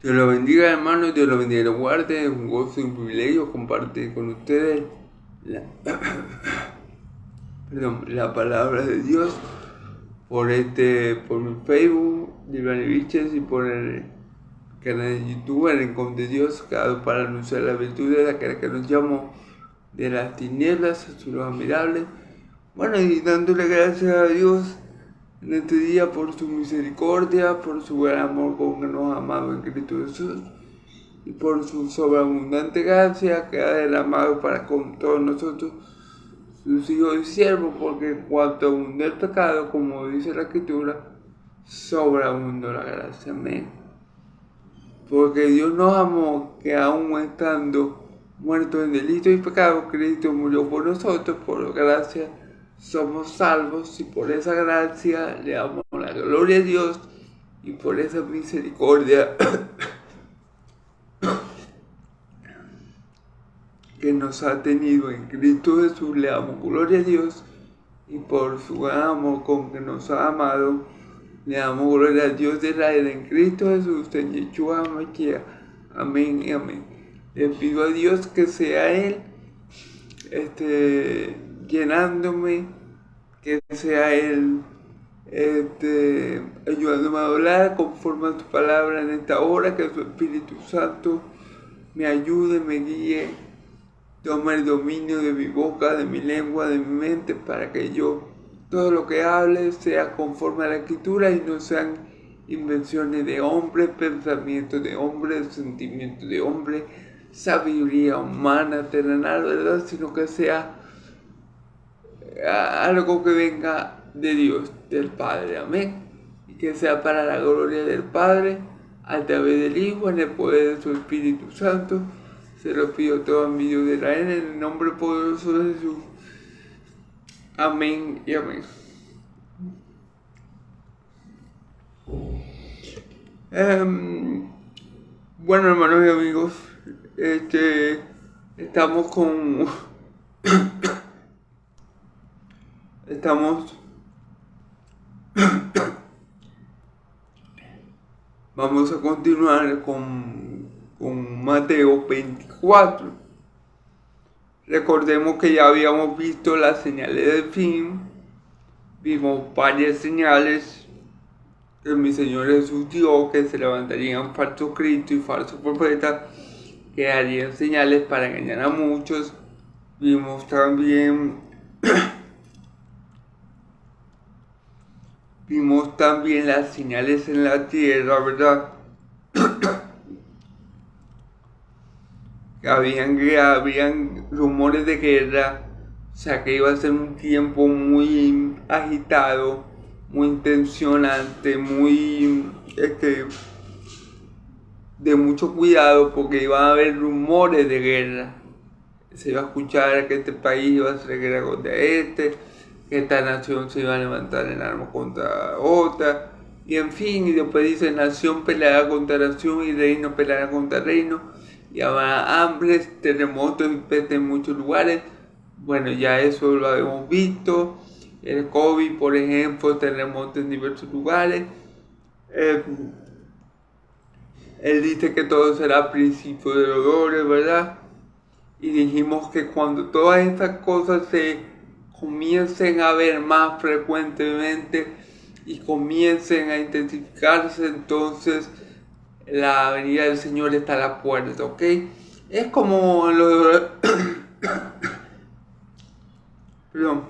Dios lo bendiga, hermanos, Dios lo bendiga y lo guarde. Es un gozo y un privilegio compartir con ustedes la, la palabra de Dios por mi Facebook, Divani Viches, y por el canal de YouTube, el Rincón de Dios, creado para anunciar la virtud de aquel que nos llamó de las tinieblas a su luz admirable. Bueno, y dándole gracias a Dios en este día por su misericordia, por su gran amor con que nos ha amado en Cristo Jesús, y por su sobreabundante gracia que ha derramado para con todos nosotros, sus hijos y siervos, porque cuanto abundó el pecado, como dice la Escritura, sobreabundó la gracia. Amén. Porque Dios nos amó, que aún estando muertos en delitos y pecados, Cristo murió por nosotros, por gracia somos salvos, y por esa gracia le damos la gloria a Dios, y por esa misericordia que nos ha tenido en Cristo Jesús, le damos gloria a Dios, y por su gran amor con que nos ha amado, le damos gloria al Dios de Israel en Cristo Jesús, en Yeshua HaMashiach. Amén y amén. Le pido a Dios que sea Él llenándome, que sea Él ayudándome a hablar conforme a tu palabra en esta hora, que su Espíritu Santo me ayude, me guíe, tome el dominio de mi boca, de mi lengua, de mi mente, para que yo todo lo que hable sea conforme a la Escritura y no sean invenciones de hombres, pensamientos de hombres, sentimientos de hombres, sabiduría humana, terrenal, ¿verdad? Sino que sea algo que venga de Dios, del Padre. Amén. Y que sea para la gloria del Padre, a través del Hijo, en el poder de su Espíritu Santo. Se lo pido todo en mi Dios de Israel, en el nombre poderoso de Jesús. Amén y amén. Bueno, hermanos y amigos, estamos con... Vamos a continuar con Mateo 24. Recordemos que ya habíamos visto las señales del fin. Vimos varias señales que mi Señor Jesús dio, que se levantarían falsos cristos y falsos profetas, que harían señales para engañar a muchos. Vimos también las señales en la tierra, ¿verdad? Habían rumores de guerra, o sea que iba a ser un tiempo muy agitado, muy tensionante, muy de mucho cuidado, porque iba a haber rumores de guerra. Se iba a escuchar que este país iba a hacer guerra contra que esta nación se iba a levantar en armas contra otra, y en fin, y después dice: nación peleará contra nación y reino peleará contra reino, y habrá hambres, terremotos y peste en muchos lugares. Bueno, ya eso lo habíamos visto. El COVID, por ejemplo, terremotos en diversos lugares. Él dice que todo será principio de dolores, ¿verdad? Y dijimos que cuando todas estas cosas se comiencen a ver más frecuentemente y comiencen a intensificarse, entonces la venida del Señor está a la puerta, ¿ok? Es como perdón.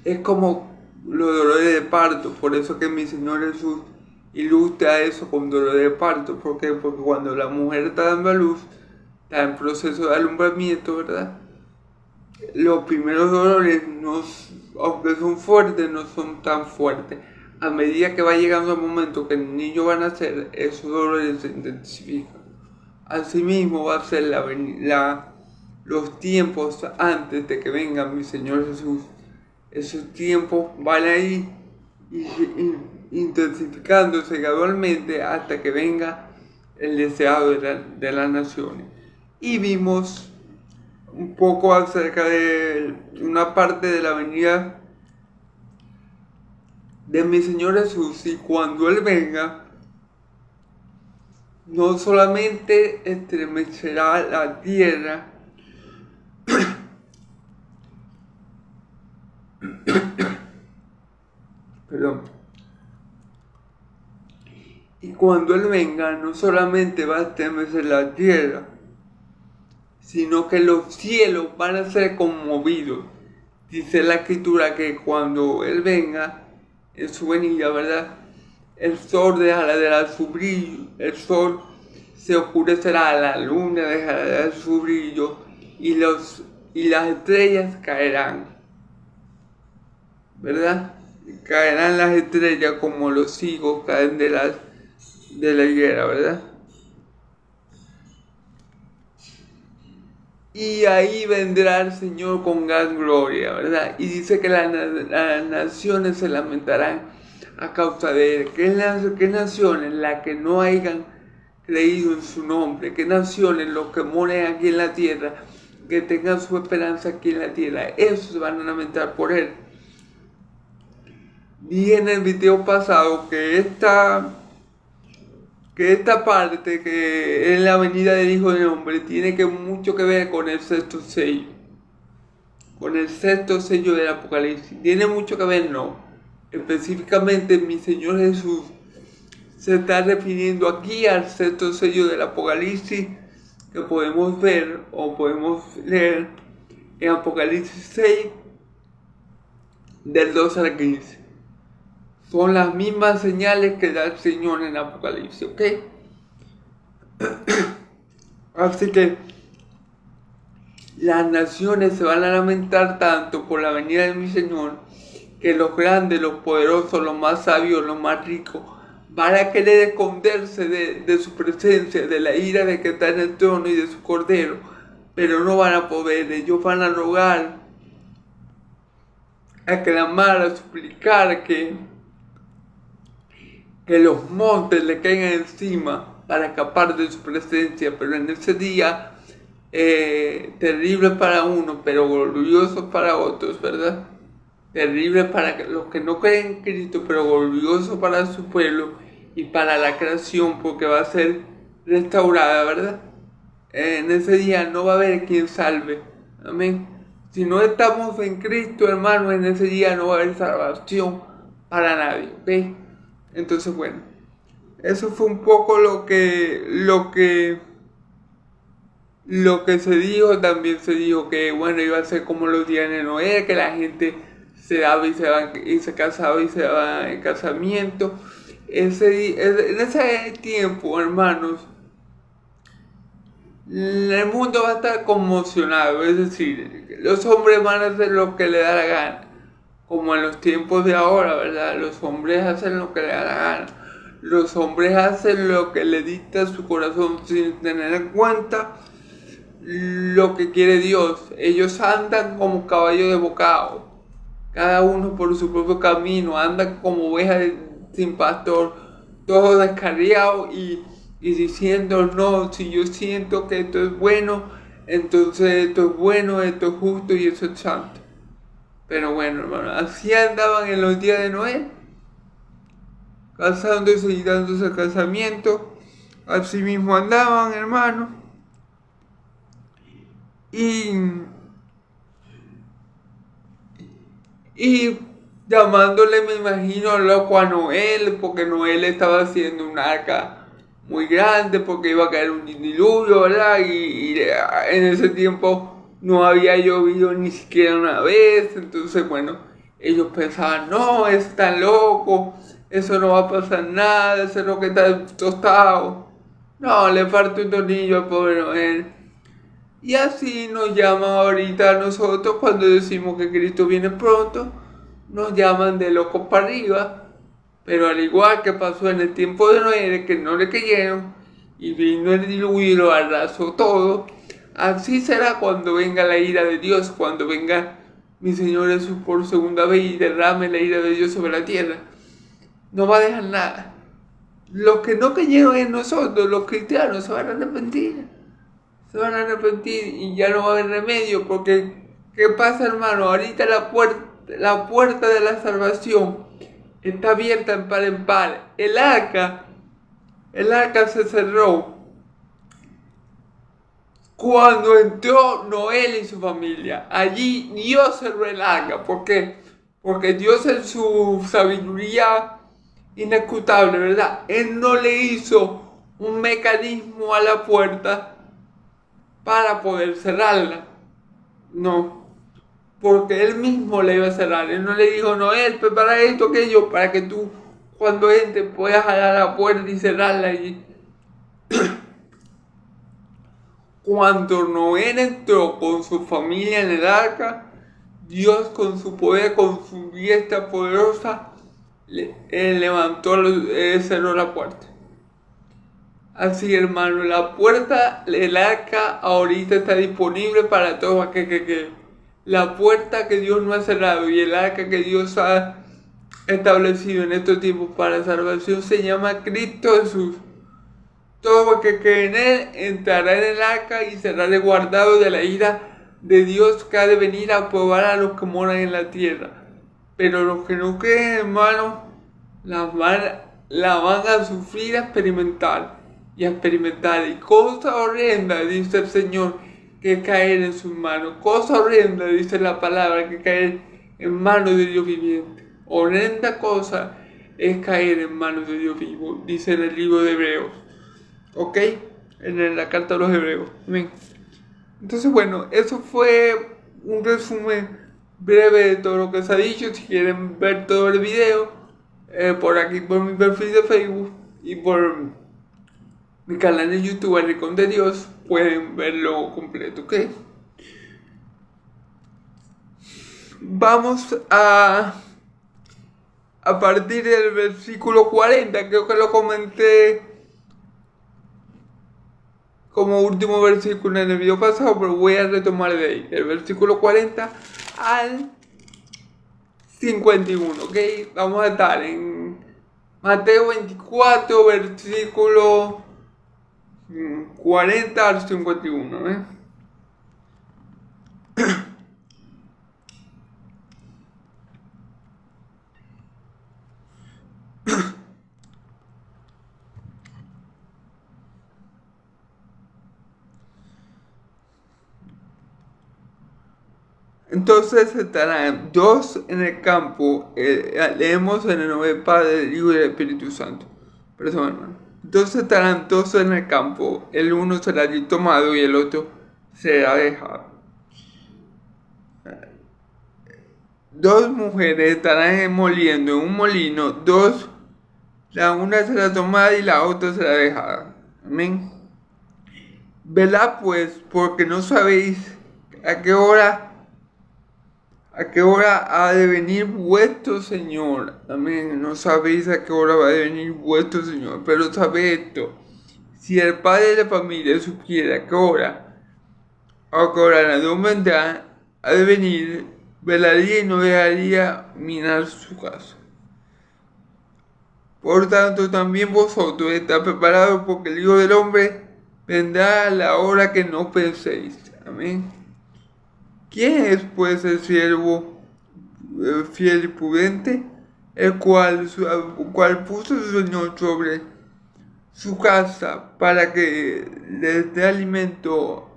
Es como los dolores de parto, por eso que mi Señor Jesús ilustra eso con dolores de parto. ¿Por qué? Porque cuando la mujer está dando a luz, está en proceso de alumbramiento, ¿verdad? Los primeros dolores, aunque son fuertes, no son tan fuertes. A medida que va llegando el momento que el niño va a nacer, esos dolores se intensifican. Asimismo va a ser los tiempos antes de que venga mi Señor Jesús. Esos tiempos van a ir intensificándose gradualmente hasta que venga el deseado de las naciones. Y vimos un poco acerca de una parte de la venida de mi Señor Jesús, y cuando Él venga, no solamente estremecerá la tierra, perdón, y cuando Él venga, no solamente va a estremecer la tierra, sino que los cielos van a ser conmovidos. Dice la Escritura que cuando Él venga, en su venida, ¿verdad?, el sol dejará de dar su brillo, el sol se oscurecerá, la luna dejará de dar su brillo y las estrellas caerán, ¿verdad? Caerán las estrellas como los higos caen de la higuera, ¿verdad? Y ahí vendrá el Señor con gran gloria, ¿verdad? Y dice que las naciones se lamentarán a causa de Él. ¿Qué naciones? Las que no hayan creído en su nombre. ¿Qué naciones? Los que moren aquí en la tierra, que tengan su esperanza aquí en la tierra. Esos se van a lamentar por Él. Dije en el video pasado que esta parte que es la venida del Hijo del Hombre tiene mucho que ver con el sexto sello. Con el sexto sello del Apocalipsis. ¿Tiene mucho que ver? No. Específicamente mi Señor Jesús se está refiriendo aquí al sexto sello del Apocalipsis que podemos ver o podemos leer en Apocalipsis 6 del 2 al 15. Son las mismas señales que da el Señor en Apocalipsis, ¿ok? Así que las naciones se van a lamentar tanto por la venida de mi Señor, que los grandes, los poderosos, los más sabios, los más ricos, van a querer esconderse de su presencia, de la ira de que está en el trono y de su cordero, pero no van a poder. Ellos van a rogar, a clamar, a suplicar que los montes le caigan encima para escapar de su presencia, pero en ese día terrible para unos, pero glorioso para otros, ¿verdad? Terrible para los que no creen en Cristo, pero glorioso para su pueblo y para la creación, porque va a ser restaurada, ¿verdad? En ese día no va a haber quien salve, amén. Si no estamos en Cristo, hermano, en ese día no va a haber salvación para nadie, ¿ok? Entonces, bueno, eso fue un poco lo que se dijo. También se dijo que, bueno, iba a ser como los días de Noé, que la gente se daba y se casaba y se daba en casamiento. En ese tiempo, hermanos, el mundo va a estar conmocionado, es decir, los hombres van a hacer lo que les da la gana, como en los tiempos de ahora, ¿verdad? Los hombres hacen lo que les da la gana, los hombres hacen lo que le dicta su corazón sin tener en cuenta lo que quiere Dios. Ellos andan como caballos de bocado, cada uno por su propio camino, andan como ovejas sin pastor, todos descarriados y diciendo, no, si yo siento que esto es bueno, entonces esto es bueno, esto es justo y eso es santo. Pero bueno, hermano, así andaban en los días de Noé, casándose y dándose el casamiento, así mismo andaban, hermano. Y llamándole, me imagino, loco a Noel, porque Noel estaba haciendo un arca muy grande, porque iba a caer un diluvio, ¿verdad? Y en ese tiempo no había llovido ni siquiera una vez. Entonces, bueno, ellos pensaban, no, es tan loco, eso no va a pasar nada, ese es lo que está tostado. No, le falta un tornillo al pobre Noel. Y así nos llaman ahorita a nosotros cuando decimos que Cristo viene pronto. Nos llaman de locos para arriba. Pero al igual que pasó en el tiempo de Noé, que no le creyeron y vino el diluvio y lo arrasó todo, así será cuando venga la ira de Dios, cuando venga mi Señor Jesús por segunda vez y derrame la ira de Dios sobre la tierra. No va a dejar nada. Los que no creyeron en nosotros, los cristianos, se van a arrepentir. Se van a arrepentir y ya no va a haber remedio, porque ¿qué pasa, hermano? Ahorita la puerta de la salvación está abierta en par. El arca se cerró cuando entró Noé y su familia. Allí Dios cerró el arca. ¿Por qué? Porque Dios en su sabiduría inescrutable, ¿verdad? Él no le hizo un mecanismo a la puerta para poder cerrarla. No. Porque él mismo la iba a cerrar. Él no le dijo, Noé, prepara esto, aquello, para que tú cuando entres puedas jalar la puerta y cerrarla. Y cuando Noé entró con su familia en el arca, Dios con su poder, con su diestra poderosa, levantó, cerró la puerta. Así, hermano, la puerta, el arca ahorita está disponible para todos aquellos que la puerta que Dios no ha cerrado y el arca que Dios ha establecido en estos tiempos para la salvación se llama Cristo Jesús. Todo aquel que en él entrará en el arca y será resguardado de la ira de Dios que ha de venir a probar a los que moran en la tierra. Pero los que no creen, hermano, la van a sufrir, a experimentar. Y cosa horrenda, dice el Señor, que caer en sus manos. Cosa horrenda, dice la palabra, que caer en manos de Dios viviente. Horrenda cosa es caer en manos de Dios vivo, dice en el libro de Hebreos. ¿Ok? En la carta a los Hebreos. Amén. Entonces, bueno, eso fue un resumen breve de todo lo que se ha dicho. Si quieren ver todo el video, por aquí, por mi perfil de Facebook y por mi canal de YouTube, El Rincón de Dios, pueden verlo completo, ¿ok? Vamos a partir del versículo 40, creo que lo comenté como último versículo en el video pasado, pero voy a retomar de ahí, el versículo 40 al 51, ¿ok? Vamos a estar en Mateo 24, versículo 40 al 51, ¿eh? Entonces estarán dos en el campo, leemos en el nombre del Padre, del Hijo y del Espíritu Santo. Perdón, hermano. Entonces estarán dos en el campo, el uno será allí tomado y el otro será dejado. Dos mujeres estarán moliendo en un molino, la una será tomada y la otra será dejada. Amén. Velad pues, porque no sabéis a qué hora ha de venir vuestro Señor. Amén. No sabéis a qué hora va a venir vuestro Señor. Pero sabed esto: si el padre de la familia supiera a qué hora no vendrá, ha de venir, velaría y no dejaría minar su casa. Por tanto, también vosotros estad preparados, porque el Hijo del Hombre vendrá a la hora que no penséis. Amén. ¿Quién es pues el siervo fiel y prudente, el cual puso su Señor sobre su casa para que les dé alimento,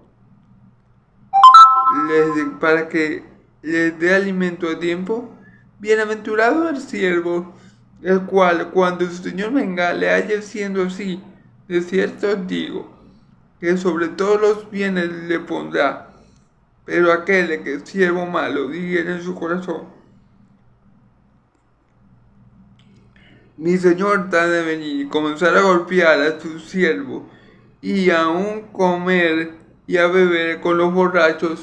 a tiempo? Bienaventurado el siervo, el cual cuando su Señor venga le halle siendo así. De cierto os digo, que sobre todos los bienes le pondrá. Pero aquel que es siervo malo dijera en su corazón: mi Señor tarda de venir, y comenzar a golpear a su siervo, y aún comer y a beber con los borrachos,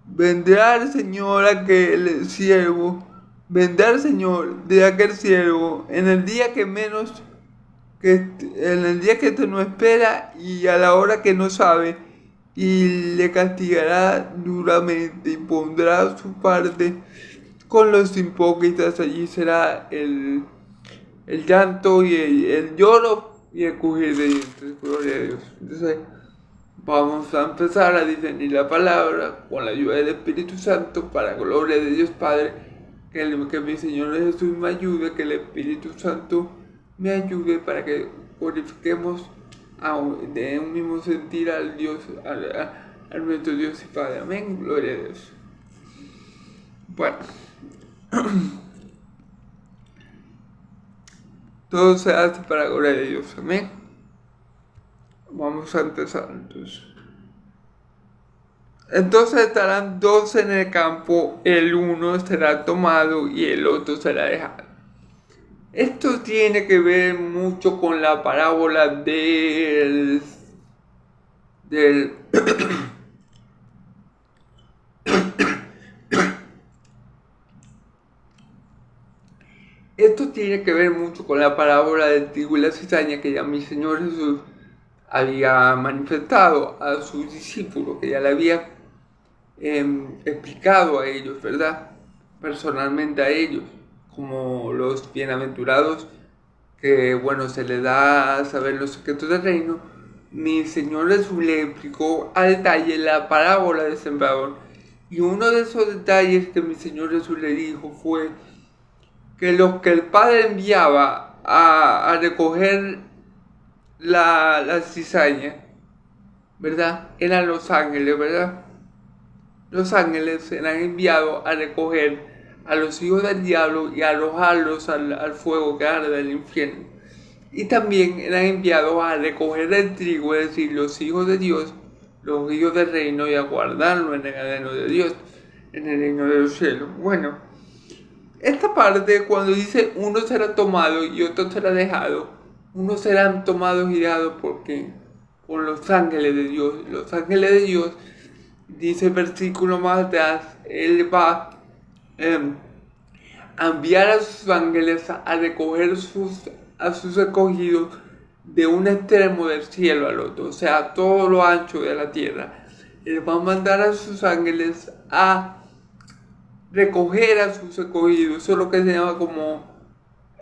vendrá el Señor de aquel siervo en el día que éste no espera y a la hora que no sabe, y le castigará duramente y pondrá su parte con los hipócritas. Allí será el llanto y el lloro y el crujir de dientes. Gloria a Dios. Entonces vamos a empezar a discernir la palabra con la ayuda del Espíritu Santo, para gloria de Dios Padre, que mi Señor Jesús me ayude, que el Espíritu Santo me ayude para que glorifiquemos de un mismo sentir al Dios, a nuestro Dios y Padre. Amén, gloria a Dios. Bueno, todo se hace para la gloria de Dios. Amén. Vamos a empezar entonces. Entonces estarán dos en el campo, el uno será tomado y el otro será dejado. Esto tiene que ver mucho con la parábola del Esto tiene que ver mucho con la parábola del trigo y la cizaña que ya mi Señor Jesús había manifestado a sus discípulos, que ya le había explicado a ellos, ¿verdad? Personalmente a ellos, como los bienaventurados, que bueno, se les da a saber los secretos del reino. Mi Señor Jesús le explicó a detalle la parábola del sembrador, y uno de esos detalles que mi Señor Jesús le dijo fue que los que el Padre enviaba a recoger la cizaña, ¿verdad? Eran los ángeles, ¿verdad? Los ángeles eran enviados a recoger a los hijos del diablo y a arrojarlos al fuego que arde del infierno. Y también eran enviados a recoger el trigo, es decir, los hijos de Dios, los hijos del reino, y a guardarlo en el reino de Dios, en el reino de los cielos. Bueno, esta parte, cuando dice uno será tomado y otro será dejado, unos serán tomados y dejados por los ángeles de Dios. Los ángeles de Dios, dice el versículo más atrás, Él va a enviar a sus ángeles a recoger a sus escogidos de un extremo del cielo al otro, o sea, todo lo ancho de la tierra. Él va a mandar a sus ángeles a recoger a sus escogidos. Eso es lo que se llama como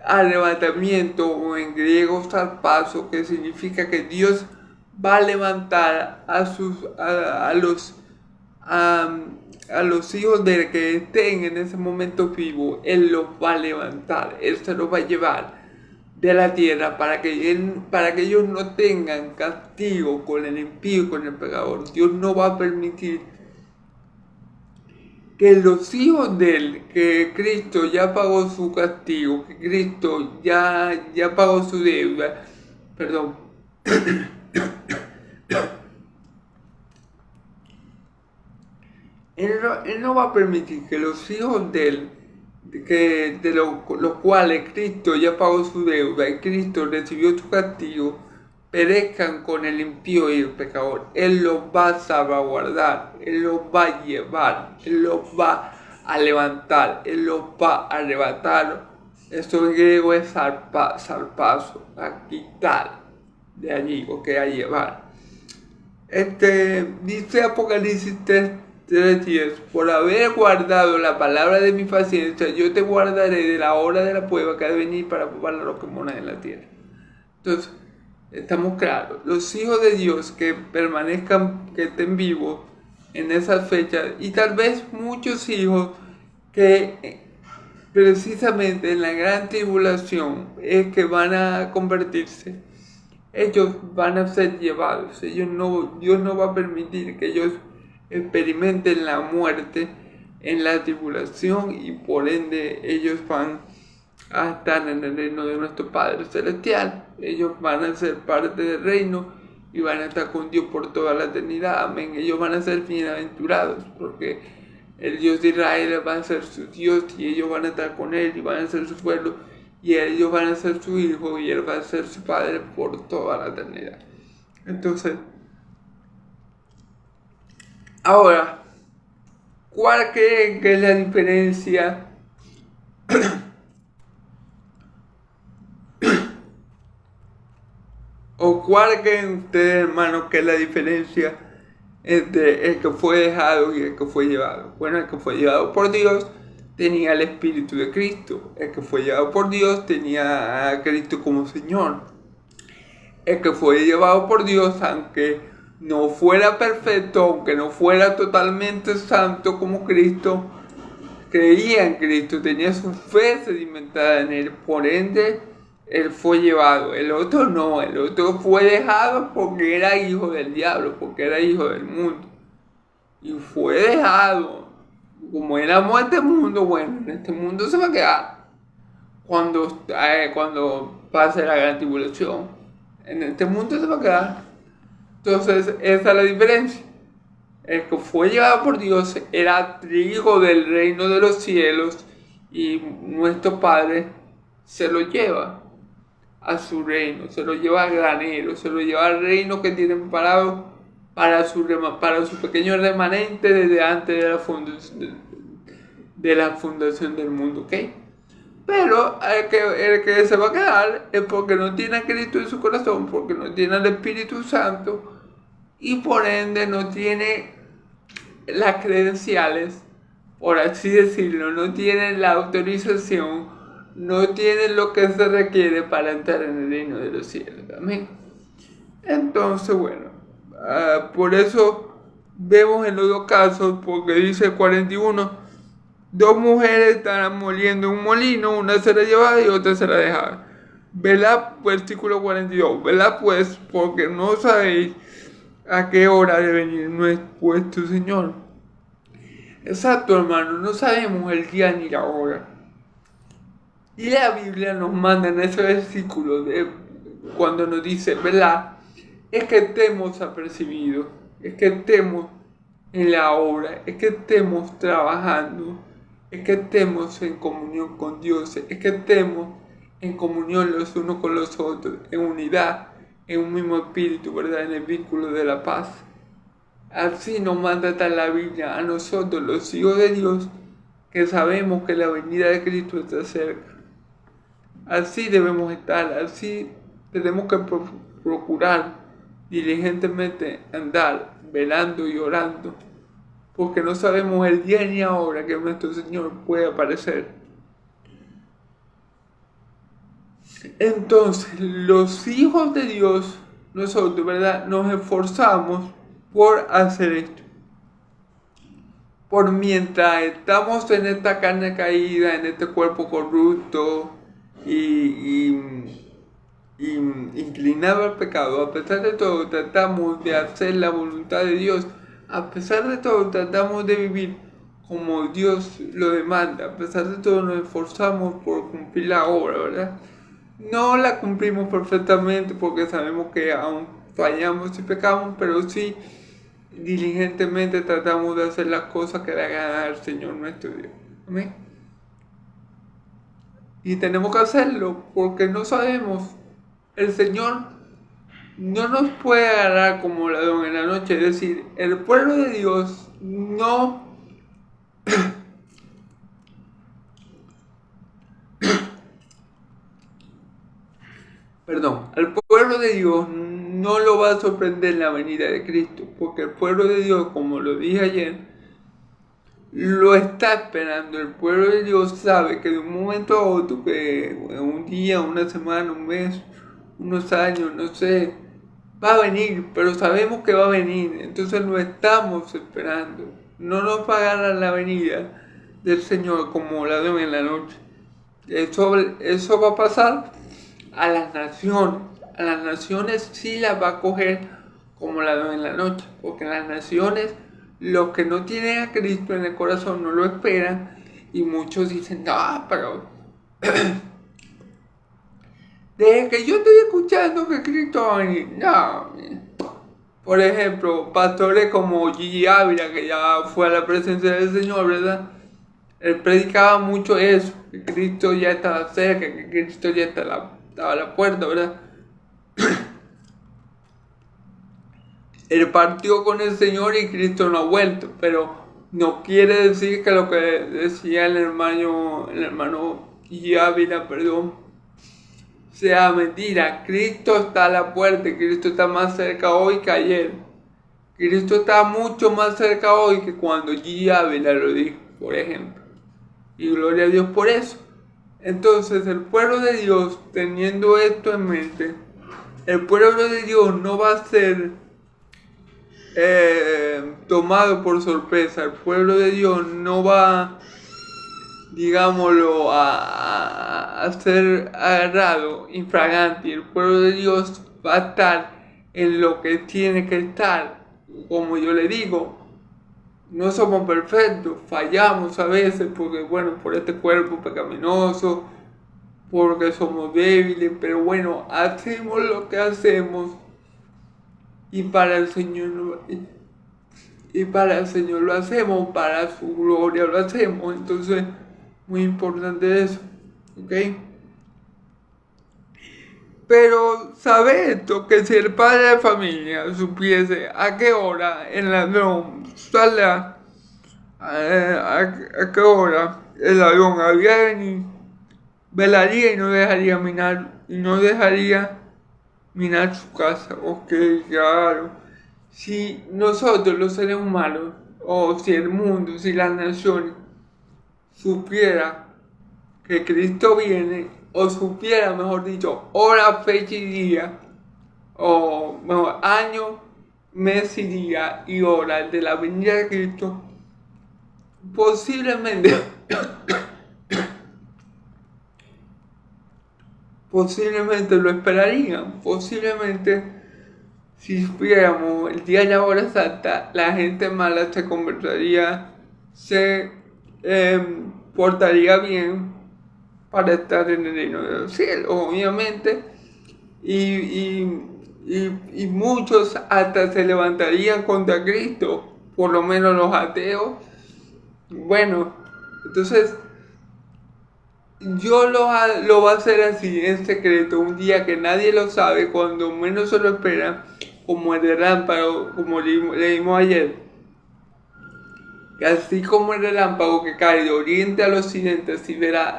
arrebatamiento, o en griego zarpazo, que significa que Dios va a levantar a los hijos de que estén en ese momento vivo. Él los va a levantar, Él se los va a llevar de la tierra para que ellos no tengan castigo con el impío y con el pecador. Dios no va a permitir que los hijos de Él, que Cristo ya pagó su castigo, que Cristo ya pagó su deuda, perdón, Él no va a permitir que los hijos de Él, de los cuales Cristo ya pagó su deuda y Cristo recibió su castigo, perezcan con el impío y el pecador. Él los va a salvaguardar, Él los va a llevar, Él los va a levantar, Él los va a arrebatar. Esto en griego es zarpazo, a quitar de allí, o que a llevar. Dice Apocalipsis 3:10, por haber guardado la palabra de mi paciencia, yo te guardaré de la hora de la prueba que ha de venir para probar a los que moran en la tierra. Entonces, estamos claros, los hijos de Dios que permanezcan, que estén vivos en esas fechas, y tal vez muchos hijos que precisamente en la gran tribulación es que van a convertirse, ellos van a ser llevados. Dios no va a permitir que ellos experimenten la muerte en la tribulación, y por ende ellos van a estar en el reino de nuestro Padre Celestial. Ellos van a ser parte del reino y van a estar con Dios por toda la eternidad. Amén. Ellos van a ser bienaventurados porque el Dios de Israel va a ser su Dios, y ellos van a estar con Él y van a ser su pueblo, y ellos van a ser su hijo y Él va a ser su Padre por toda la eternidad. Entonces, ahora, ¿cuál creen que es la diferencia o cuál creen ustedes, hermanos, que es la diferencia entre el que fue dejado y el que fue llevado? Bueno, el que fue llevado por Dios tenía el Espíritu de Cristo. El que fue llevado por Dios tenía a Cristo como Señor. El que fue llevado por Dios, aunque no fuera perfecto, aunque no fuera totalmente santo como Cristo, creía en Cristo, tenía su fe sedimentada en Él, por ende, Él fue llevado. El otro no, el otro fue dejado porque era hijo del diablo, porque era hijo del mundo. Y fue dejado, como él amó a este mundo, bueno, en este mundo se va a quedar cuando pase la gran tribulación. En este mundo se va a quedar. Entonces, esa es la diferencia. El que fue llevado por Dios era hijo del reino de los cielos y nuestro Padre se lo lleva a su reino, se lo lleva al granero, se lo lleva al reino que tiene preparado para su pequeño remanente desde antes de la fundación del mundo, ¿ok? Pero el que se va a quedar es porque no tiene a Cristo en su corazón, porque no tiene al Espíritu Santo y por ende no tiene las credenciales, por así decirlo, no tiene la autorización, no tiene lo que se requiere para entrar en el reino de los cielos. Amén. Entonces, bueno, por eso vemos en los dos casos, porque dice el 41, dos mujeres estarán moliendo un molino, una será llevada y otra será dejada. Velad, versículo 42, velad pues, porque no sabéis a qué hora de venir nuestro Señor. Exacto, hermano, no sabemos el día ni la hora. Y la Biblia nos manda en ese versículo cuando nos dice, velad, es que estemos apercibidos, es que estemos en la obra, es que estemos trabajando, es que estemos en comunión con Dios, es que estemos en comunión los unos con los otros, en unidad, en un mismo espíritu, ¿verdad? En el vínculo de la paz. Así nos manda tal la Biblia a nosotros, los hijos de Dios, que sabemos que la venida de Cristo está cerca. Así debemos estar, así tenemos que procurar diligentemente andar, velando y orando, porque no sabemos el día ni la hora que nuestro Señor puede aparecer. Entonces, los hijos de Dios, nosotros, ¿verdad?, nos esforzamos por hacer esto. Por mientras estamos en esta carne caída, en este cuerpo corrupto y inclinado al pecado, a pesar de todo tratamos de hacer la voluntad de Dios, a pesar de todo tratamos de vivir como Dios lo demanda, a pesar de todo nos esforzamos por cumplir la obra, ¿verdad? No la cumplimos perfectamente porque sabemos que aún fallamos y pecamos, pero sí diligentemente tratamos de hacer las cosas que le agradan al Señor nuestro Dios. Amén. Y tenemos que hacerlo porque no sabemos. El Señor no nos puede agarrar como ladrón en la noche. Es decir, el pueblo de Dios no al pueblo de Dios no lo va a sorprender la venida de Cristo, porque el pueblo de Dios, como lo dije ayer, lo está esperando. El pueblo de Dios sabe que de un momento a otro, que un día, una semana, un mes, unos años, no sé, va a venir, pero sabemos que va a venir, entonces lo estamos esperando. No nos va a agarrar la venida del Señor como ladrón en la noche. Eso va a pasar a las naciones. A las naciones sí las va a coger como ladrón en la noche, porque en las naciones los que no tienen a Cristo en el corazón no lo esperan y muchos dicen, no, pero desde que yo estoy escuchando que Cristo va a venir, no. Por ejemplo, pastores como Gigi Ávila, que ya fue a la presencia del Señor, ¿verdad? Él predicaba mucho eso, que Cristo ya estaba cerca, que Cristo ya estaba a la puerta, ¿verdad? Él partió con el Señor y Cristo no ha vuelto, pero no quiere decir que lo que decía el hermano Gigi Ávila, sea mentira. Cristo está a la puerta, Cristo está más cerca hoy que ayer. Cristo está mucho más cerca hoy que cuando Gigi Ávila lo dijo, por ejemplo. Y gloria a Dios por eso. Entonces el pueblo de Dios, teniendo esto en mente, el pueblo de Dios no va a ser tomado por sorpresa. El pueblo de Dios no va digámoslo, a ser agarrado infragante. El pueblo de Dios va a estar en lo que tiene que estar. Como yo le digo, no somos perfectos, fallamos a veces porque, bueno, por este cuerpo pecaminoso, porque somos débiles, pero bueno, hacemos lo que hacemos y para el Señor lo hacemos, para su gloria lo hacemos. Entonces, muy importante eso, ¿ok? Pero sabe esto, que si el padre de familia supiese a qué hora el ladrón sale, a qué hora el ladrón había de venir, velaría y no dejaría minar su casa. Ok, claro. Si nosotros los seres humanos, o si el mundo, si las naciones supiera que Cristo viene, o supiera, mejor dicho, hora, fecha y día, o mejor, año, mes y día y hora de la venida de Cristo, posiblemente lo esperarían. Posiblemente, si supiéramos el día y la hora exacta, la gente mala se convertiría, se portaría bien para estar en el reino de los cielos, obviamente, y muchos hasta se levantarían contra Cristo, por lo menos los ateos. Bueno, entonces yo lo voy a hacer así, en secreto, un día que nadie lo sabe, cuando menos se lo espera, como el relámpago, como leímos ayer. Que así como el relámpago que cae de oriente al occidente, así será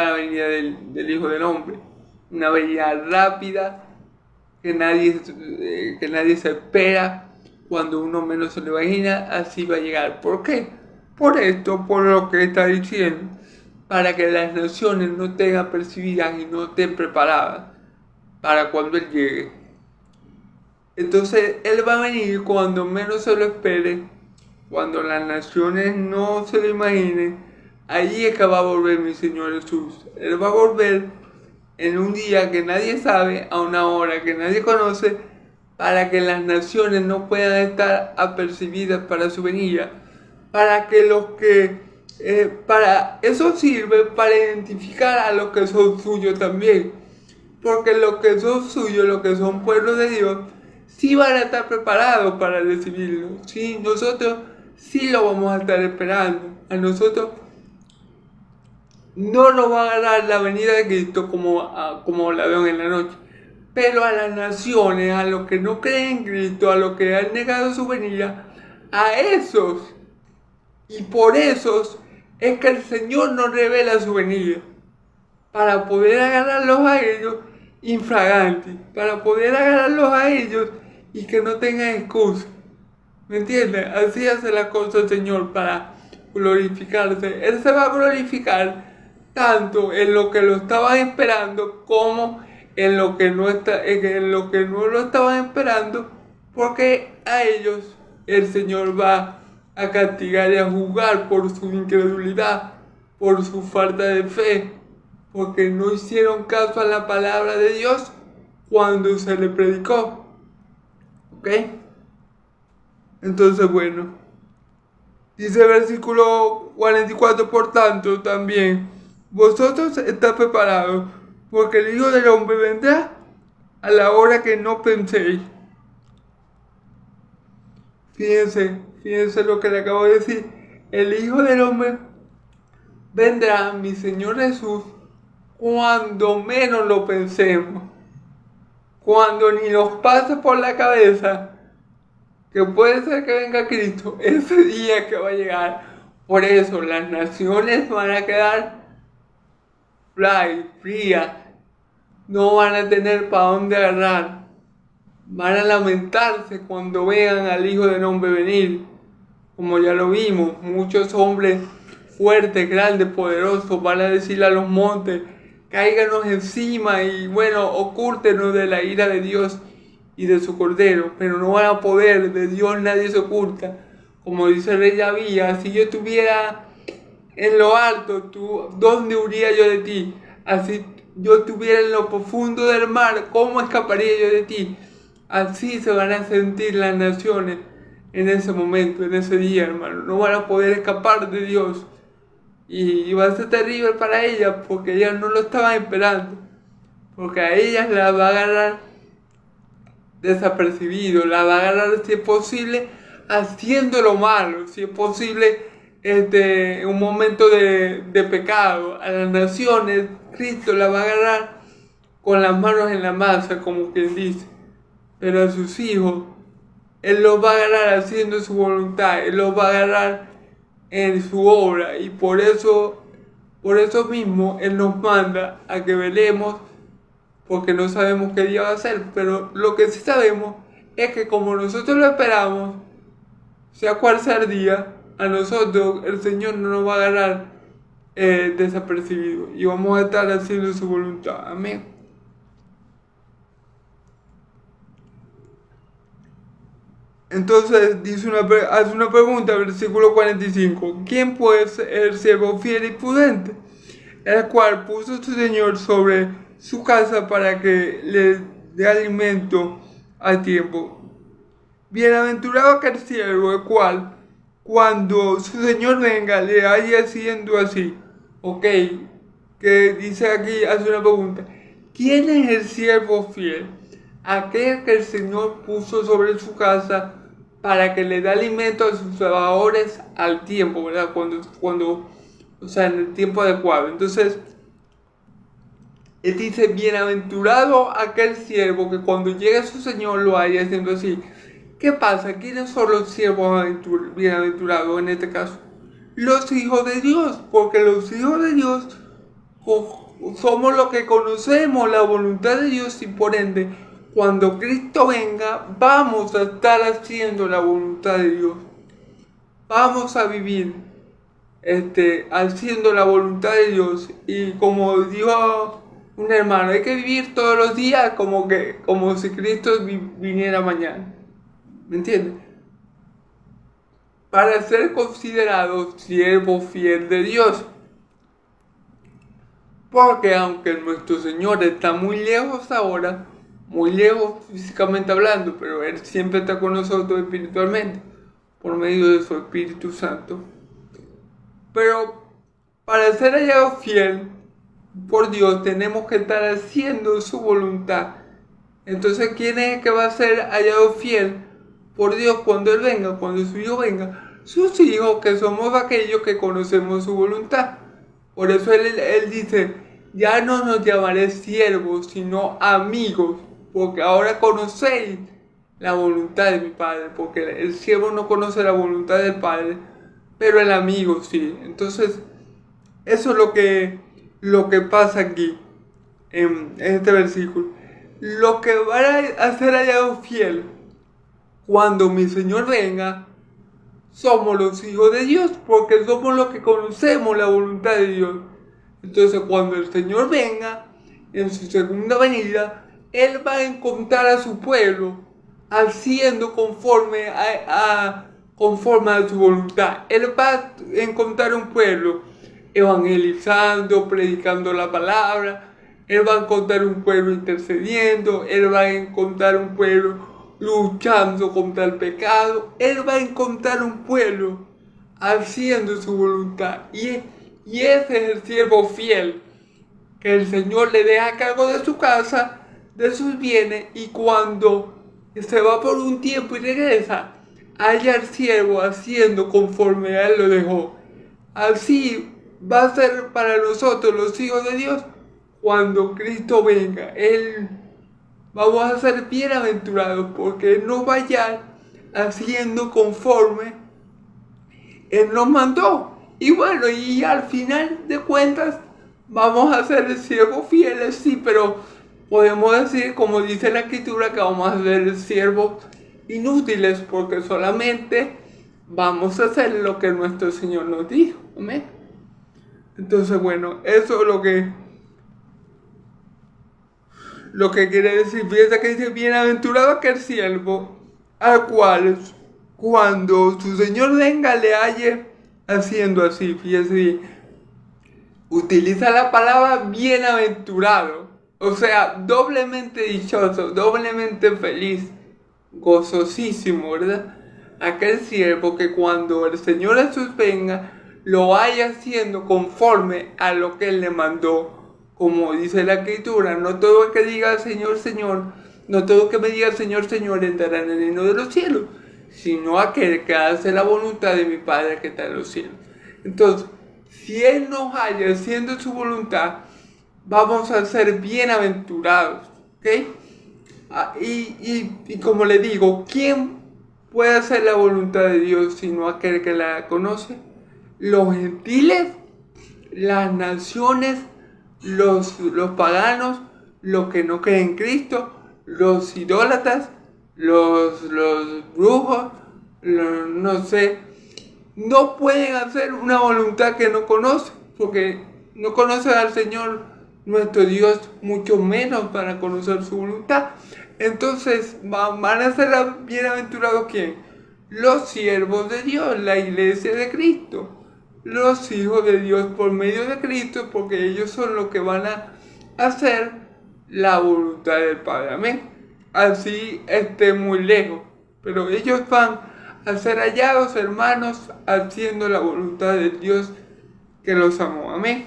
la venida del Hijo del Hombre. Una venida rápida que nadie se espera, cuando uno menos se lo imagina, así va a llegar. ¿Por qué? Por esto, por lo que está diciendo, para que las naciones no estén apercibidas y no estén preparadas para cuando Él llegue. Entonces Él va a venir cuando menos se lo espere, cuando las naciones no se lo imaginen. Allí es que va a volver mi Señor Jesús. Él va a volver en un día que nadie sabe, a una hora que nadie conoce, para que las naciones no puedan estar apercibidas para su venida. Para que para eso sirve para identificar a los que son suyos también. Porque los que son suyos, los que son pueblos de Dios, sí van a estar preparados para recibirlo. Sí, nosotros sí lo vamos a estar esperando. A nosotros no nos va a agarrar la venida de Cristo como ladrón en la noche. Pero a las naciones, a los que no creen en Cristo, a los que han negado su venida, a esos y por esos es que el Señor nos revela su venida. Para poder agarrarlos a ellos infragantes. Para poder agarrarlos a ellos y que no tengan excusa. ¿Me entiendes? Así hace la cosa el Señor para glorificarse. Él se va a glorificar tanto en lo que lo estaban esperando como en lo que no lo estaban esperando, porque a ellos el Señor va a castigar y a juzgar por su incredulidad, por su falta de fe, porque no hicieron caso a la palabra de Dios cuando se le predicó. ¿Ok? Entonces, bueno, dice el versículo 44, por tanto, también vosotros estáis preparados, porque el Hijo del Hombre vendrá a la hora que no penséis. Fíjense lo que le acabo de decir. El Hijo del Hombre vendrá, mi Señor Jesús, cuando menos lo pensemos. Cuando ni nos pase por la cabeza que puede ser que venga Cristo, ese día que va a llegar. Por eso las naciones van a quedar frías, no van a tener para dónde agarrar, van a lamentarse cuando vean al Hijo del Hombre venir. Como ya lo vimos, muchos hombres fuertes, grandes, poderosos van a decirle a los montes: cáiganos encima y bueno, ocúltenos de la ira de Dios y de su Cordero. Pero no van a poder, de Dios nadie se oculta. Como dice el rey David, si yo tuviera en lo alto, tú, ¿dónde huiría yo de ti? Así yo estuviera en lo profundo del mar, ¿cómo escaparía yo de ti? Así se van a sentir las naciones en ese momento, en ese día, hermano. No van a poder escapar de Dios. Y va a ser terrible para ellas porque ellas no lo estaban esperando. Porque a ellas la va a agarrar desapercibido, la va a agarrar si es posible haciendo lo malo, si es posible en un momento de pecado. A las naciones Cristo la va a agarrar con las manos en la masa, como quien dice. Pero a sus hijos Él los va a agarrar haciendo su voluntad, Él los va a agarrar en su obra, y por eso mismo Él nos manda a que velemos, porque no sabemos qué día va a ser. Pero lo que sí sabemos es que como nosotros lo esperamos, sea cual sea el día, a nosotros el Señor no nos va a agarrar desapercibido, y vamos a estar haciendo su voluntad. Amén. Entonces hace una pregunta, versículo 45. ¿Quién puede ser el siervo fiel y prudente, el cual puso su Señor sobre su casa para que le dé alimento a tiempo? Bienaventurado aquel siervo, el cual, cuando su Señor venga, le haya haciendo así. Ok, que dice aquí, hace una pregunta. ¿Quién es el siervo fiel? Aquel que el Señor puso sobre su casa para que le dé alimento a sus trabajadores al tiempo, ¿verdad? O sea, en el tiempo adecuado. Entonces, él dice, bienaventurado aquel siervo que cuando llegue su Señor lo haya haciendo así. ¿Qué pasa? ¿Quiénes son los siervos bienaventurados en este caso? Los hijos de Dios, porque los hijos de Dios somos los que conocemos la voluntad de Dios, y por ende, cuando Cristo venga, vamos a estar haciendo la voluntad de Dios. Vamos a vivir haciendo la voluntad de Dios. Y como dijo un hermano, hay que vivir todos los días como si Cristo viniera mañana. ¿Me entiendes? Para ser considerado siervo fiel de Dios. Porque aunque nuestro Señor está muy lejos ahora, muy lejos físicamente hablando, pero Él siempre está con nosotros espiritualmente, por medio de su Espíritu Santo. Pero para ser hallado fiel por Dios, tenemos que estar haciendo su voluntad. Entonces, ¿quién es el que va a ser hallado fiel por Dios cuando Él venga, cuando su Hijo venga? Sus hijos, que somos aquellos que conocemos su voluntad. Por eso él dice, ya no nos llamaré siervos, sino amigos, porque ahora conocéis la voluntad de mi Padre, porque el siervo no conoce la voluntad del Padre, pero el amigo sí. Entonces, eso es lo que pasa aquí, en este versículo. Los que van a ser hallados fiel cuando mi Señor venga, somos los hijos de Dios, porque somos los que conocemos la voluntad de Dios. Entonces, cuando el Señor venga, en su segunda venida, Él va a encontrar a su pueblo haciendo conforme a su voluntad. Él va a encontrar un pueblo evangelizando, predicando la palabra. Él va a encontrar un pueblo intercediendo. Él va a encontrar un pueblo luchando contra el pecado. Él va a encontrar un pueblo haciendo su voluntad. Y ese es el siervo fiel que el Señor le deja a cargo de su casa, de sus bienes, y cuando se va por un tiempo y regresa, haya el siervo haciendo conforme a Él lo dejó. Así va a ser para nosotros los hijos de Dios cuando Cristo venga. Vamos a ser bienaventurados porque Él nos va a hallar haciendo conforme Él nos mandó. Y bueno, y al final de cuentas vamos a ser siervos fieles, sí, pero podemos decir, como dice la Escritura, que vamos a ser siervos inútiles porque solamente vamos a hacer lo que nuestro Señor nos dijo. Amén. Entonces, bueno, eso es lo que quiere decir. Fíjense que dice, bienaventurado aquel siervo al cual cuando su Señor venga le halle haciendo así, fíjese bien. Utiliza la palabra bienaventurado, o sea, doblemente dichoso, doblemente feliz, gozosísimo, ¿verdad? Aquel siervo que cuando el Señor Jesús venga, lo vaya haciendo conforme a lo que Él le mandó. Como dice la Escritura, no todo el que diga Señor, Señor, no todo el que me diga Señor, Señor entrará en el reino de los cielos, sino aquel que hace la voluntad de mi Padre que está en los cielos. Entonces, si Él nos halla haciendo su voluntad, vamos a ser bienaventurados, ¿ok? Y como le digo, ¿quién puede hacer la voluntad de Dios sino aquel que la conoce? Los gentiles, las naciones, los paganos, los que no creen en Cristo, los idólatras, los brujos, no sé, no pueden hacer una voluntad que no conocen, porque no conocen al Señor nuestro Dios, mucho menos para conocer su voluntad. Entonces van a ser bienaventurados ¿quién? Los siervos de Dios, la iglesia de Cristo, los hijos de Dios por medio de Cristo, porque ellos son los que van a hacer la voluntad del Padre. Amén. Así esté muy lejos, pero ellos van a ser hallados hermanos haciendo la voluntad de Dios que los amó. Amén.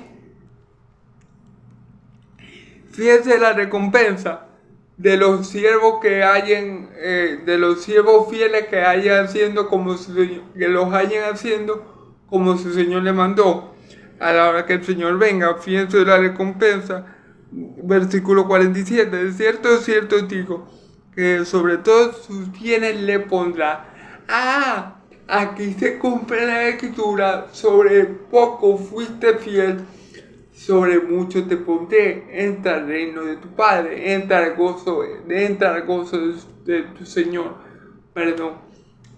Fíjense la recompensa de los siervos que hayan, de los siervos fieles que hayan haciendo como que los hayan haciendo como su Señor le mandó. A la hora que el Señor venga, fíjense la recompensa. Versículo 47. De cierto digo, que sobre todos sus bienes le pondrá. Aquí se cumple la Escritura: sobre poco fuiste fiel, sobre mucho te pondré. Entra al reino de tu Padre, entra al gozo de tu Señor. Perdón.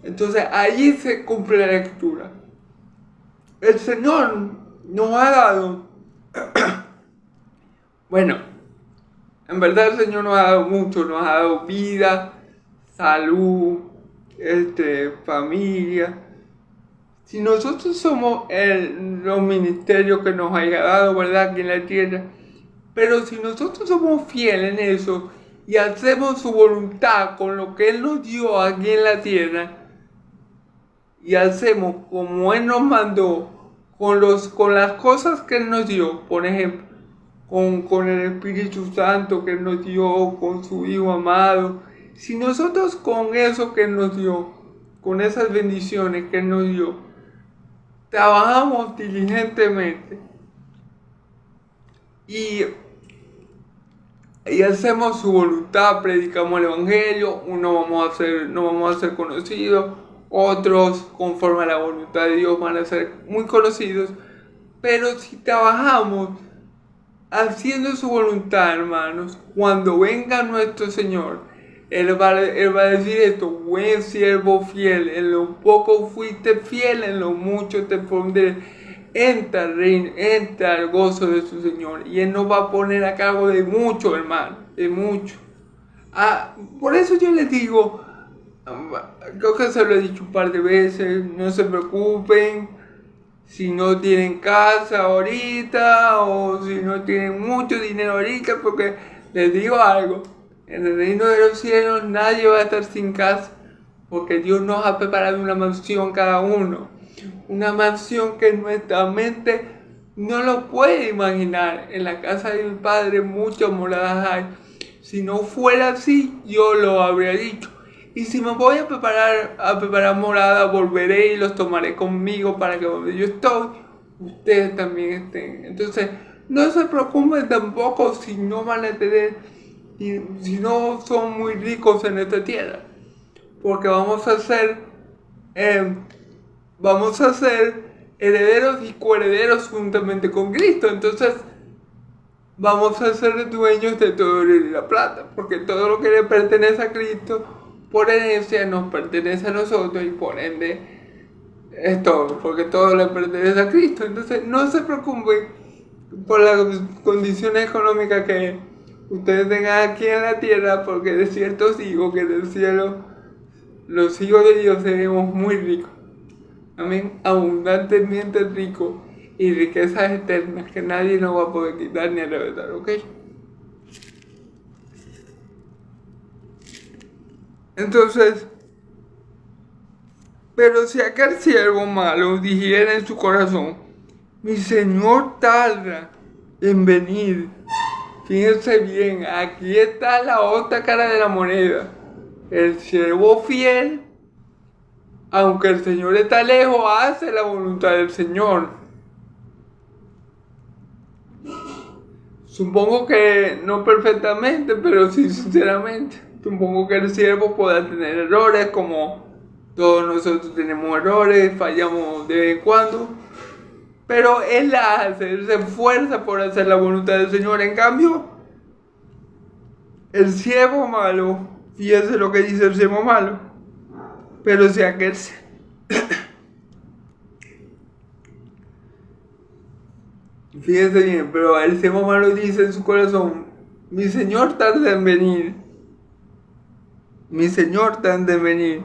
Entonces allí se cumple la Escritura. El Señor nos ha dado bueno, en verdad el Señor nos ha dado mucho, nos ha dado vida, salud, familia. Si nosotros somos los ministerios que nos haya dado, ¿verdad?, aquí en la tierra, pero si nosotros somos fieles en eso y hacemos su voluntad con lo que Él nos dio aquí en la tierra, y hacemos como Él nos mandó, con las cosas que Él nos dio, por ejemplo, con el Espíritu Santo que Él nos dio, con su Hijo amado. Si nosotros con eso que Él nos dio, con esas bendiciones que Él nos dio, trabajamos diligentemente y hacemos su voluntad, predicamos el Evangelio, no vamos a ser conocidos, otros conforme a la voluntad de Dios van a ser muy conocidos, pero si trabajamos haciendo su voluntad, hermanos, cuando venga nuestro Señor, Él va a decir esto: buen siervo fiel, en lo poco fuiste fiel, en lo mucho te pondré. Entra al reino, entra al gozo de su Señor, y Él nos va a poner a cargo de mucho, hermano, de mucho. Por eso yo les digo, creo que se lo he dicho un par de veces, no se preocupen si no tienen casa ahorita, o si no tienen mucho dinero ahorita, porque les digo algo: en el reino de los cielos nadie va a estar sin casa, porque Dios nos ha preparado una mansión cada uno, una mansión que nuestra mente no lo puede imaginar. En la casa de mi Padre muchas moradas hay. Si no fuera así, yo lo habría dicho. Y si me voy a preparar morada, volveré y los tomaré conmigo, para que donde yo estoy, ustedes también estén. Entonces, no se preocupen tampoco si no van a tener, si no son muy ricos en esta tierra, porque vamos a ser herederos y coherederos juntamente con Cristo. Entonces, vamos a ser dueños de todo el oro y la plata, porque todo lo que le pertenece a Cristo, por herencia, nos pertenece a nosotros, y por ende es todo, porque todo le pertenece a Cristo. Entonces no se preocupen por las condiciones económicas que ustedes tengan aquí en la tierra, porque de cierto os digo que del cielo los hijos de Dios seremos muy ricos. amén, abundantemente rico y riquezas eternas que nadie nos va a poder quitar ni arrebatar, ¿ok? Entonces, pero si aquel siervo malo dijera en su corazón, mi señor tarda en venir, fíjense bien, aquí está la otra cara de la moneda. El siervo fiel, aunque el Señor está lejos, hace la voluntad del Señor. Supongo que no perfectamente, pero sí sinceramente. Supongo que el siervo pueda tener errores, como todos nosotros tenemos errores, fallamos de vez en cuando. Pero él la hace, él se esfuerza por hacer la voluntad del Señor. En cambio, el siervo malo, fíjese lo que dice el siervo malo. Pero si aquel... Fíjense bien, pero el siervo malo dice en su corazón, mi Señor tarda en venir. Mi Señor tarda en venir.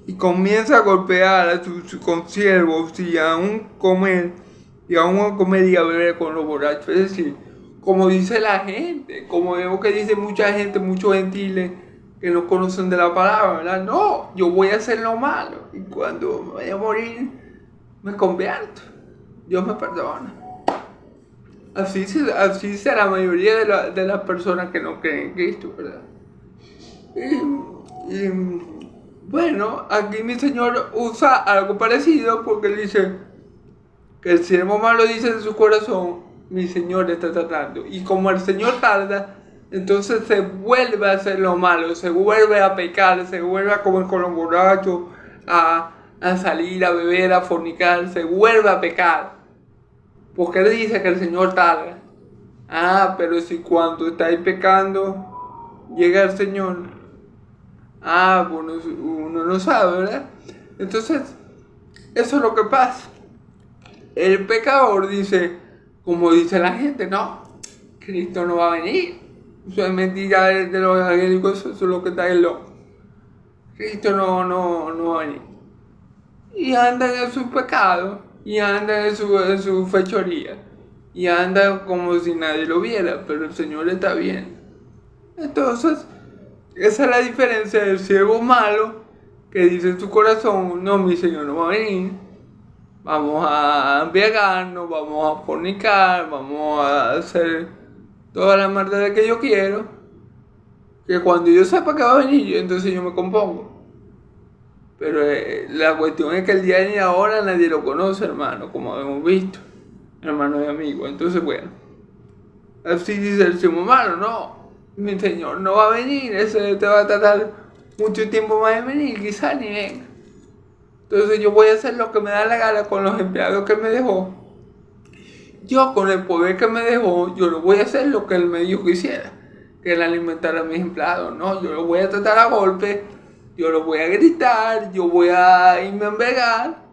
Y comienza a golpear a sus consiervos y aún comer y a beber con los borrachos. Es decir, como dice la gente, como vemos que dice mucha gente, muchos gentiles que no conocen de la palabra, ¿verdad? No, yo voy a hacer lo malo y cuando me vaya a morir me convierto. Dios me perdona. Así será la mayoría de las personas que no creen en Cristo, ¿verdad? Y bueno, aquí mi Señor usa algo parecido porque él dice que el siervo malo dice en su corazón, mi Señor está tratando. Y como el Señor tarda, entonces se vuelve a hacer lo malo, se vuelve a pecar, se vuelve a comer con los borrachos, a salir, a beber, a fornicar, se vuelve a pecar. Porque él dice que el Señor tarda. Ah, pero si cuando estáis pecando llega el Señor, bueno, uno no sabe, ¿verdad? Entonces, eso es lo que pasa. El pecador dice, como dice la gente, no, Cristo no va a venir. Eso es mentira de los evangélicos, eso es lo que está en loco. Cristo no va a venir. Y anda en su pecado, y anda en su fechoría, y anda como si nadie lo viera, pero el Señor está bien. Entonces, esa es la diferencia del siervo malo que dice en su corazón, no, mi Señor no va a venir, vamos a embriagarnos, vamos a fornicar, vamos a hacer toda la maldad que yo quiero, que cuando yo sepa que va a venir, entonces yo me compongo. Pero la cuestión es que el día ni la hora nadie lo conoce, hermano, como hemos visto, hermano y amigo. Entonces, bueno, así dice el siervo malo, no, mi Señor no va a venir, ese te va a tardar mucho tiempo más en venir, quizás ni venga. Entonces yo voy a hacer lo que me da la gana con los empleados que me dejó. Yo con el poder que me dejó, yo no voy a hacer lo que él me dijo que hiciera, que era alimentar a mis empleados. No, yo lo voy a tratar a golpe, yo lo voy a gritar, yo voy a irme a embriagar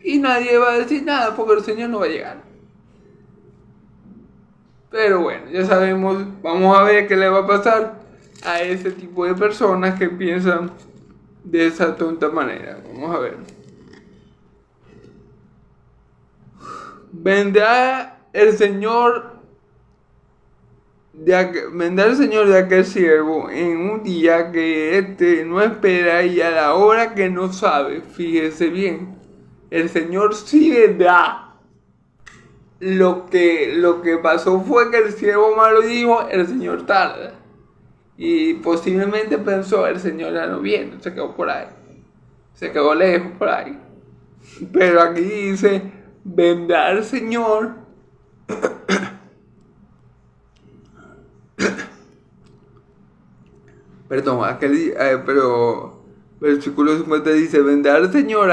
y nadie va a decir nada porque el Señor no va a llegar. Pero bueno, ya sabemos, vamos a ver qué le va a pasar a ese tipo de personas que piensan de esa tonta manera. Vamos a ver. Vendrá el Señor de aquel siervo en un día que éste no espera y a la hora que no sabe. Fíjese bien, el Señor sí vendrá. Lo que pasó fue que el siervo malo dijo, el Señor tarda. Y posiblemente pensó, el Señor ya no viene, se quedó por ahí. Se quedó lejos por ahí. Pero aquí dice, vendrá el Señor. Perdón, pero versículo 50 dice, vendrá el Señor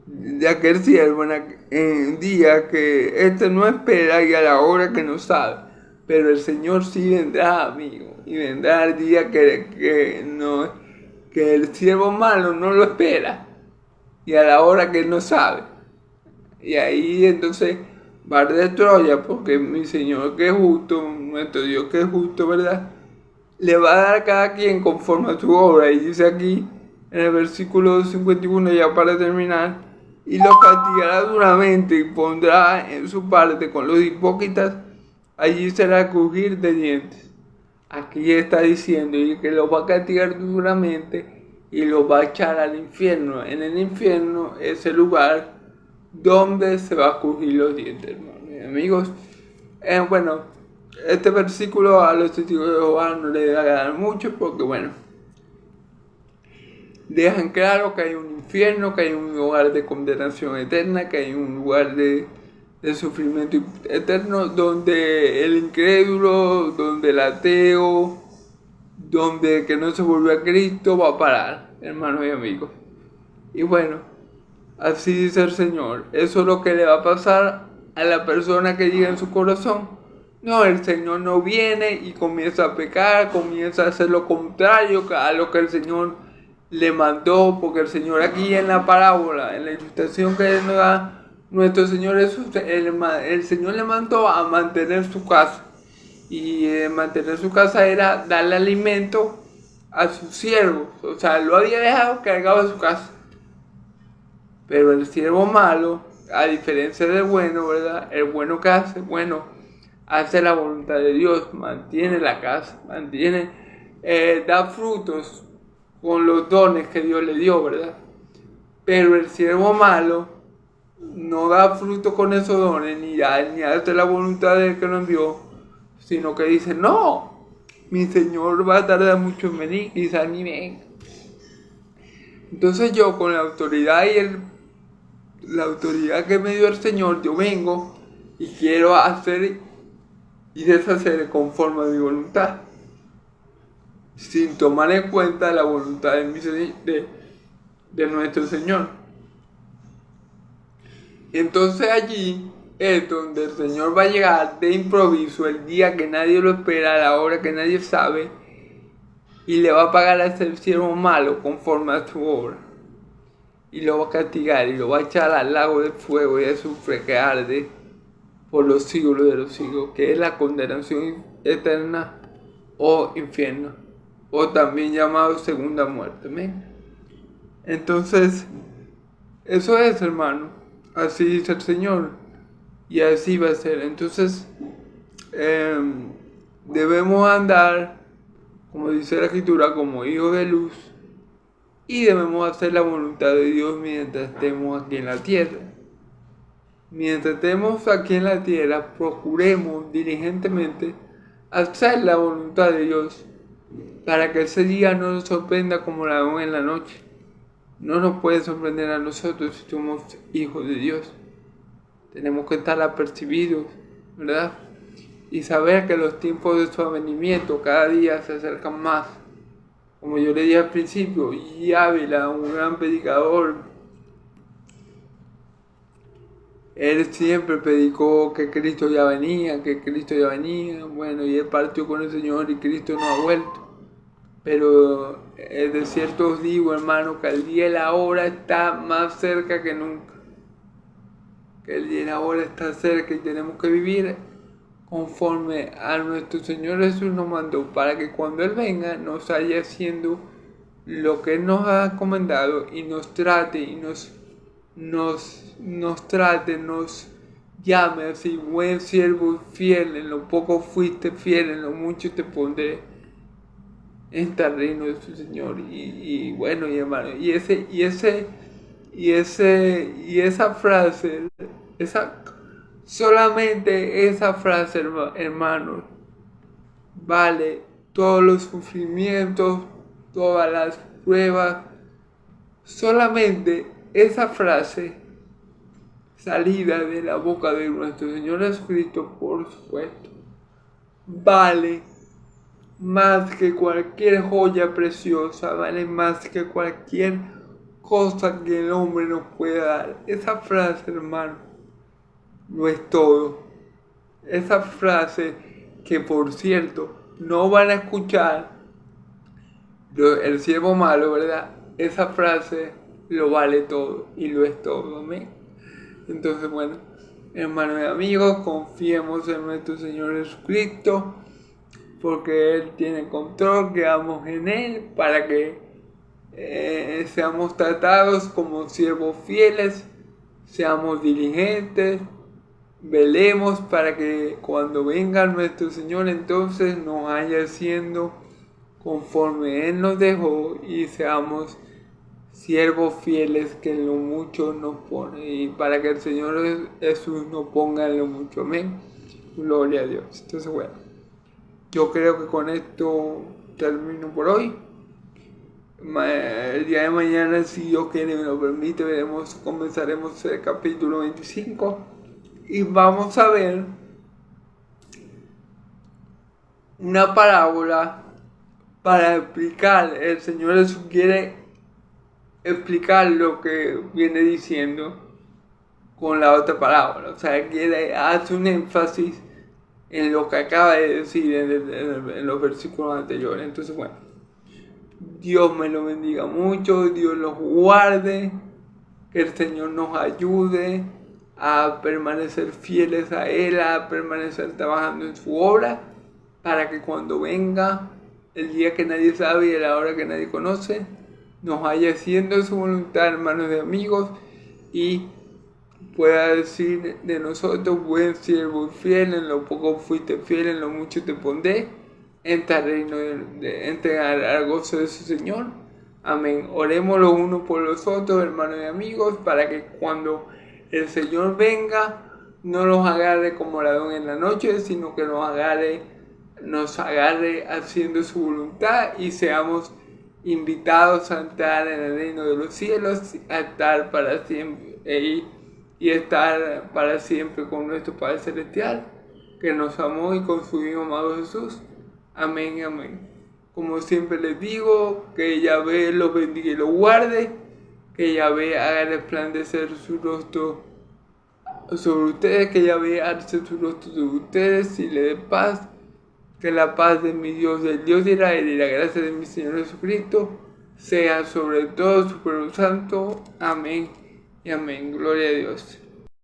de aquel siervo en un día que éste no espera y a la hora que no sabe. Pero el Señor sí vendrá, amigo, y vendrá el día que el siervo malo no lo espera y a la hora que él no sabe. Y ahí entonces va a arder Troya, porque mi Señor que es justo, nuestro Dios que es justo, ¿verdad?, le va a dar a cada quien conforme a su obra. Y dice aquí en el versículo 51, ya para terminar, y los castigará duramente y pondrá en su parte con los hipócritas, allí será crujir de dientes. Aquí está diciendo y que los va a castigar duramente y los va a echar al infierno. En el infierno es el lugar donde se va a crujir los dientes, hermanos y amigos. Bueno, este versículo a los testigos de Jehová no les agrada mucho porque, bueno, dejan claro que hay un infierno, que hay un lugar de condenación eterna, que hay un lugar de sufrimiento eterno, donde el incrédulo, donde el ateo, donde el que no se volvió a Cristo va a parar, hermanos y amigos. Y bueno, así dice el Señor. Eso es lo que le va a pasar a la persona que diga en su corazón: no, el Señor no viene, y comienza a pecar, comienza a hacer lo contrario a lo que el Señor le mandó, porque el Señor aquí en la parábola, en la ilustración que nos da nuestro Señor Jesús, el Señor le mandó a mantener su casa. Y mantener su casa era darle alimento a sus siervos. O sea, lo había dejado cargado en su casa. Pero el siervo malo, a diferencia del bueno, ¿verdad? El bueno que hace, bueno, hace la voluntad de Dios, mantiene la casa, da frutos con los dones que Dios le dio, ¿verdad? Pero el siervo malo no da fruto con esos dones, ni hace la voluntad del que lo envió, sino que dice: no, mi Señor va a tardar mucho en venir, quizás ni venga. Entonces yo, con la autoridad la autoridad que me dio el Señor, yo vengo y quiero hacer y deshacer conforme a mi voluntad, sin tomar en cuenta la voluntad de nuestro Señor. Entonces allí es donde el Señor va a llegar de improviso, el día que nadie lo espera, a la hora que nadie sabe, y le va a pagar a ese siervo malo conforme a su obra, y lo va a castigar y lo va a echar al lago de fuego y de azufre que arde por los siglos de los siglos, que es la condenación eterna o infierno, o también llamado segunda muerte. ¿Amén? Entonces, eso es, hermano, así dice el Señor, y así va a ser. Entonces, debemos andar, como dice la Escritura, como hijos de luz, y debemos hacer la voluntad de Dios mientras estemos aquí en la tierra. Mientras estemos aquí en la tierra, procuremos diligentemente hacer la voluntad de Dios, para que ese día no nos sorprenda como ladrón en la noche. No nos puede sorprender a nosotros si somos hijos de Dios. Tenemos que estar apercibidos, ¿verdad? Y saber que los tiempos de su avenimiento cada día se acercan más. Como yo le dije al principio, y Ávila, un gran predicador, él siempre predicó que Cristo ya venía, bueno, y él partió con el Señor y Cristo no ha vuelto. Pero de cierto os digo, hermano, que el día y la hora está más cerca que nunca. Que el día y la hora está cerca y tenemos que vivir conforme a nuestro Señor Jesús nos mandó, para que cuando Él venga nos haya haciendo lo que Él nos ha encomendado y nos trate y nos llame así: buen siervo fiel, en lo poco fuiste fiel, en lo mucho te pondré, entra al reino de su Señor. Y bueno, y hermano, y esa frase, solamente esa frase, hermano, vale todos los sufrimientos, todas las pruebas. Solamente esa frase salida de la boca de nuestro Señor Jesucristo, por supuesto, vale más que cualquier joya preciosa, vale más que cualquier cosa que el hombre nos pueda dar. Esa frase, hermano, no es todo. Esa frase que, por cierto, no van a escuchar el siervo malo, ¿verdad? Esa frase lo vale todo y lo es todo. Amén. Entonces, bueno, hermanos y amigos, confiemos en nuestro Señor Jesucristo, porque Él tiene control, creamos en Él para que seamos tratados como siervos fieles, seamos diligentes, velemos para que cuando venga nuestro Señor entonces nos haya haciendo conforme Él nos dejó y seamos siervos fieles que en lo mucho nos pone y para que el Señor Jesús nos ponga en lo mucho. Amén. Gloria a Dios. Entonces bueno, yo creo que con esto termino por hoy. El día de mañana, si Dios quiere y me lo permite, comenzaremos el capítulo 25 y vamos a ver una parábola para explicar. El Señor Jesús quiere explicar lo que viene diciendo con la otra parábola. O sea, hace un énfasis en lo que acaba de decir en los versículos anteriores. Entonces, bueno, Dios me lo bendiga mucho, Dios los guarde, que el Señor nos ayude a permanecer fieles a Él, a permanecer trabajando en su obra, para que cuando venga el día que nadie sabe y la hora que nadie conoce, nos vaya haciendo su voluntad, hermanos y amigos, y pueda decir de nosotros: buen siervo y fiel, en lo poco fuiste fiel, en lo mucho te pondré, entra al reino entrar al gozo de su Señor. Amén. Oremos los unos por los otros, hermanos y amigos, para que cuando el Señor venga no nos agarre como ladrón en la noche, sino que nos agarre haciendo su voluntad y seamos invitados a entrar en el reino de los cielos, a estar para siempre y estar para siempre con nuestro Padre Celestial, que nos amó y con su Hijo amado Jesús. Amén, amén. Como siempre les digo, que Yahvé los bendiga y los guarde, que Yahvé haga resplandecer su rostro sobre ustedes, que Yahvé alce su rostro sobre ustedes y le dé paz. Que la paz de mi Dios, del Dios de Israel, y la gracia de mi Señor Jesucristo sea sobre todo su pueblo santo. Amén y amén. Gloria a Dios.